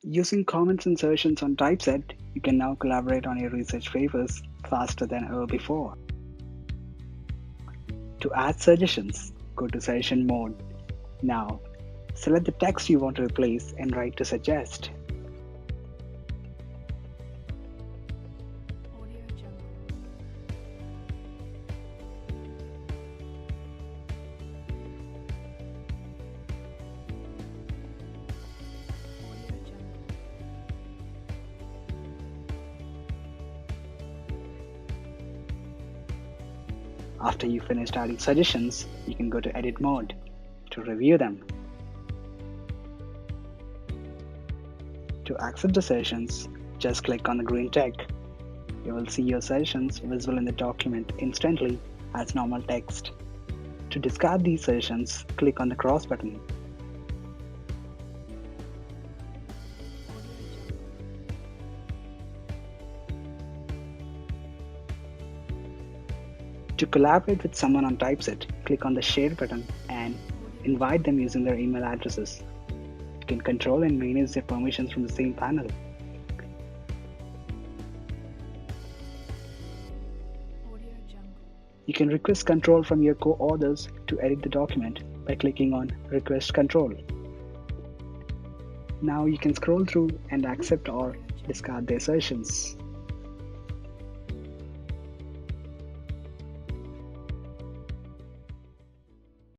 Using comments and suggestions on Typeset, you can now collaborate on your research papers faster than ever before. To add suggestions, go to Suggestion mode. Now, select the text you want to replace and write to suggest. After you finished adding suggestions, you can go to Edit mode to review them. To accept the suggestions, just click on the green tick. You will see your suggestions visible in the document instantly as normal text. To discard these suggestions, click on the cross button. To collaborate with someone on Typeset, click on the Share button and invite them using their email addresses. You can control and manage their permissions from the same panel. You can request control from your co-authors to edit the document by clicking on Request Control. Now you can scroll through and accept or discard their suggestions.